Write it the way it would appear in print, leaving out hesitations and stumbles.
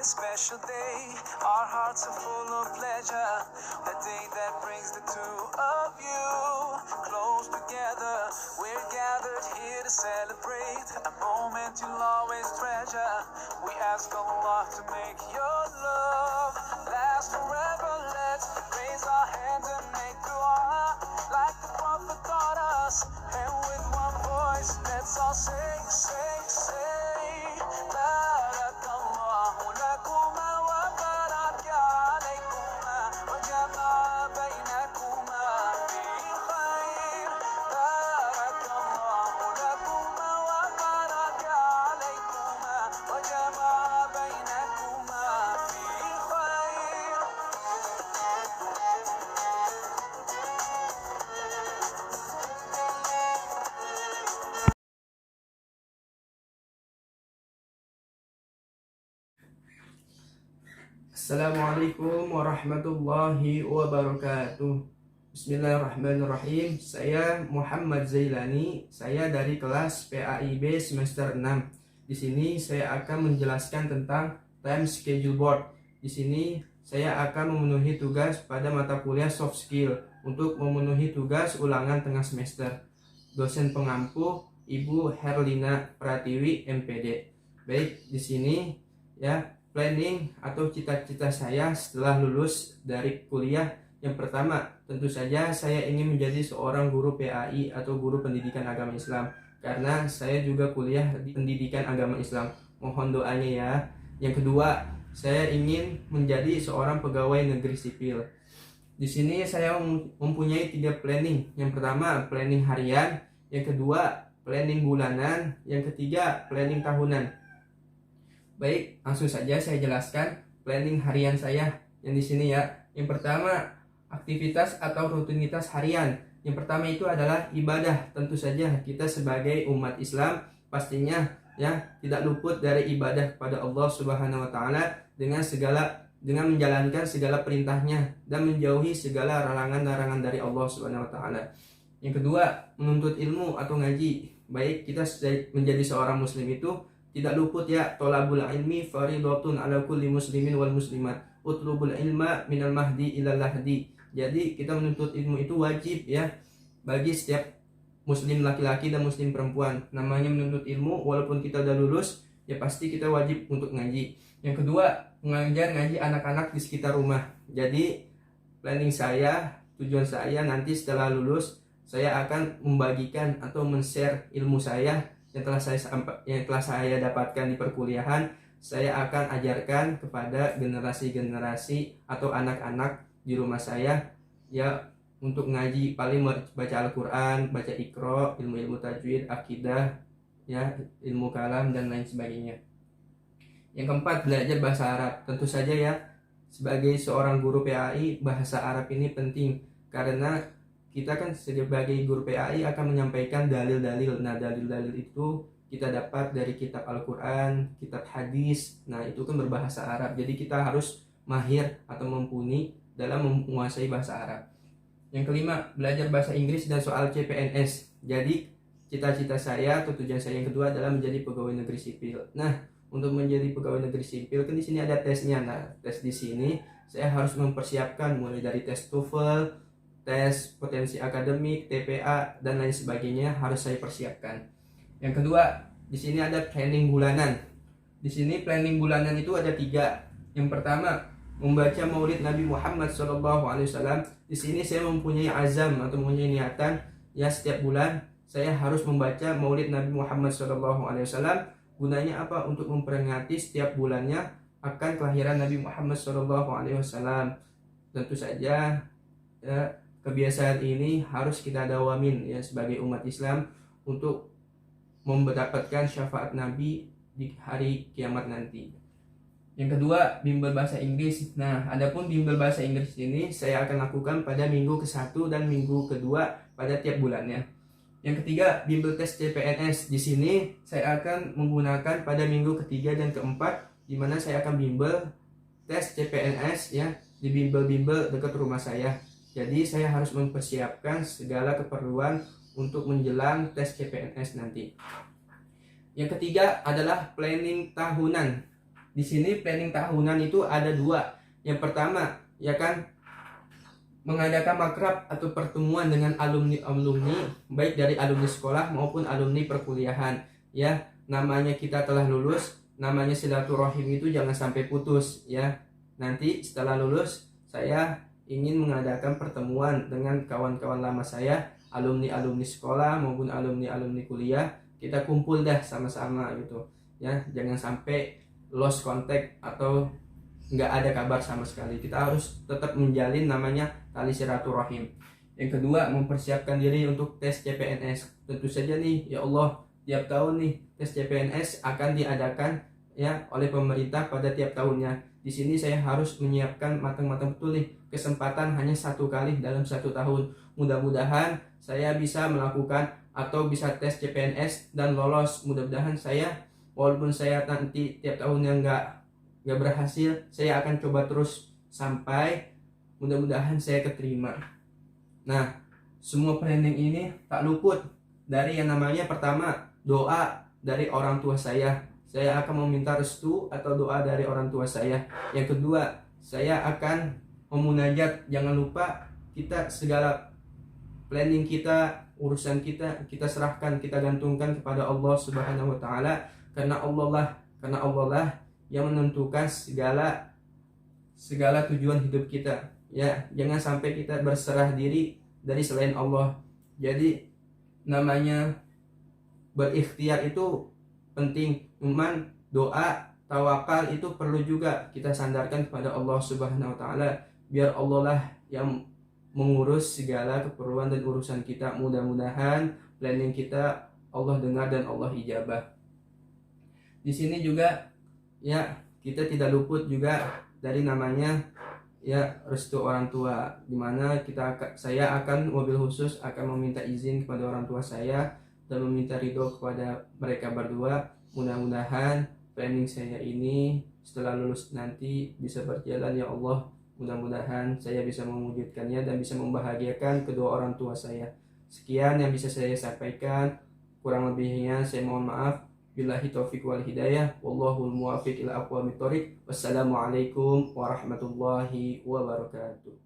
special day, our hearts are full of pleasure. The day that brings the two of you close together. We're gathered here to celebrate a moment you'll always treasure. We ask Allah to make your love last forever. Let's raise our hands and make dua like the Prophet taught us. And with one voice, let's all say, Barakallahu lakuma wa baraka alaykuma wa jama'a bainakuma fi khair. Barakallahu lakuma wa baraka alaykuma wa jama'a bainakuma fi khair. Assalamualaikum warahmatullahi wabarakatuh. Bismillahirrahmanirrahim. Saya Muhammad Zailani. Saya dari kelas PAIB semester 6. Di sini saya akan menjelaskan tentang time schedule board. Di sini saya akan memenuhi tugas pada mata kuliah soft skill untuk memenuhi tugas ulangan tengah semester. Dosen pengampu Ibu Herlina Pratiwi MPD. Baik, di sini ya planning atau cita-cita saya setelah lulus dari kuliah. Yang pertama, tentu saja saya ingin menjadi seorang guru PAI atau guru pendidikan agama Islam, karena saya juga kuliah di pendidikan agama Islam. Mohon doanya ya. Yang kedua, saya ingin menjadi seorang pegawai negeri sipil. Di sini saya mempunyai 3 planning. Yang pertama, planning harian. Yang kedua, planning bulanan. Yang ketiga, planning tahunan. Baik, langsung saja saya jelaskan planning harian saya yang di sini ya. Yang pertama, aktivitas atau rutinitas harian. Yang pertama itu adalah ibadah. Tentu saja kita sebagai umat Islam pastinya ya tidak luput dari ibadah kepada Allah Subhanahu wa taala dengan menjalankan segala perintahnya dan menjauhi segala larangan-larangan dari Allah Subhanahu wa taala. Yang kedua, menuntut ilmu atau ngaji. Baik, kita menjadi seorang muslim itu tidak luput ya, tolabul ilmi faridatun ala kulli muslimin wal muslimat, utlubul ilma minal mahdi ilal lahdi. Jadi kita menuntut ilmu itu wajib ya bagi setiap muslim laki-laki dan muslim perempuan. Namanya menuntut ilmu, walaupun kita udah lulus ya pasti kita wajib untuk ngaji. Yang kedua, mengajar ngaji anak-anak di sekitar rumah. Jadi planning saya, tujuan saya nanti setelah lulus saya akan membagikan atau men-share ilmu saya yang telah saya dapatkan di perkuliahan. Saya akan ajarkan kepada generasi-generasi atau anak-anak di rumah saya ya, untuk ngaji, paling baca Al-Quran, baca Iqra, ilmu-ilmu tajwid, akidah ya, ilmu kalam dan lain sebagainya. Yang keempat, belajar bahasa Arab. Tentu saja ya, sebagai seorang guru PAI, bahasa Arab ini penting karena kita kan sebagai guru PAI akan menyampaikan dalil-dalil. Nah, dalil-dalil itu kita dapat dari kitab Al-Quran, kitab hadis. Nah, itu kan berbahasa Arab. Jadi kita harus mahir atau mumpuni dalam menguasai bahasa Arab. Yang kelima, belajar bahasa Inggris dan soal CPNS. Jadi cita-cita saya atau tujuan saya yang kedua adalah menjadi pegawai negeri sipil. Nah, untuk menjadi pegawai negeri sipil kan di sini ada tesnya. Nah, tes di sini saya harus mempersiapkan mulai dari tes TOEFL, tes potensi akademik, TPA dan lain sebagainya harus saya persiapkan. Yang kedua, di sini ada planning bulanan. Di sini planning bulanan itu ada 3. Yang pertama, membaca Maulid Nabi Muhammad SAW. Di sini saya mempunyai azam atau mempunyai niatan ya, setiap bulan saya harus membaca Maulid Nabi Muhammad SAW. Gunanya apa? Untuk memperingati setiap bulannya akan kelahiran Nabi Muhammad SAW. Tentu saja ya, kebiasaan ini harus kita dawamin ya sebagai umat Islam untuk mendapatkan syafaat Nabi di hari kiamat nanti. Yang kedua, bimbel bahasa Inggris. Nah, adapun bimbel bahasa Inggris ini saya akan lakukan pada minggu ke-1 dan minggu kedua pada tiap bulannya. Yang ketiga, bimbel tes CPNS. Di sini saya akan menggunakan pada minggu ketiga dan keempat, di mana saya akan bimbel tes CPNS ya di bimbel-bimbel dekat rumah saya. Jadi saya harus mempersiapkan segala keperluan untuk menjelang tes CPNS nanti. Yang ketiga adalah planning tahunan. Di sini planning tahunan itu ada dua. Yang pertama, ya kan, mengadakan makrab atau pertemuan dengan alumni baik dari alumni sekolah maupun alumni perkuliahan. Ya, namanya kita telah lulus, namanya silaturahim itu jangan sampai putus ya. Nanti setelah lulus saya ingin mengadakan pertemuan dengan kawan-kawan lama saya, alumni sekolah maupun alumni kuliah. Kita kumpul dah sama-sama gitu ya. Jangan sampai lost contact atau nggak ada kabar sama sekali. Kita harus tetap menjalin namanya tali silaturahim. Yang kedua, mempersiapkan diri untuk tes CPNS. Tentu saja nih, ya Allah, tiap tahun nih tes CPNS akan diadakan ya oleh pemerintah pada tiap tahunnya. Di sini saya harus menyiapkan matang-matang betul nih. Kesempatan hanya satu kali dalam satu tahun. Mudah-mudahan saya bisa melakukan atau bisa tes CPNS dan lolos. Mudah-mudahan saya, walaupun saya nanti tiap tahunnya nggak berhasil, saya akan coba terus sampai mudah-mudahan saya keterima. Nah, semua planning ini tak luput dari yang namanya pertama, doa dari orang tua saya. Saya akan meminta restu atau doa dari orang tua saya. Yang kedua, saya akan memunajat. Jangan lupa kita segala planning kita, urusan kita serahkan, kita gantungkan kepada Allah Subhanahu wa taala, karena Allah lah yang menentukan segala tujuan hidup kita. Ya, jangan sampai kita berserah diri dari selain Allah. Jadi namanya berikhtiar itu penting, cuman doa, tawakal itu perlu juga kita sandarkan kepada Allah Subhanahu wa taala, biar Allah lah yang mengurus segala keperluan dan urusan kita. Mudah-mudahan planning kita Allah dengar dan Allah ijabah. Di sini juga ya, kita tidak luput juga dari namanya ya restu orang tua, dimana saya akan mobil khusus akan meminta izin kepada orang tua saya dan meminta ridho kepada mereka berdua. Mudah-mudahan planning saya ini setelah lulus nanti bisa berjalan ya Allah. Mudah-mudahan saya bisa mewujudkannya dan bisa membahagiakan kedua orang tua saya. Sekian yang bisa saya sampaikan, kurang lebihnya saya mohon maaf. Billahi taufiq wal hidayah, wallahul muwaffiq ila aqwamit thoriq. Wassalamualaikum warahmatullahi wabarakatuh.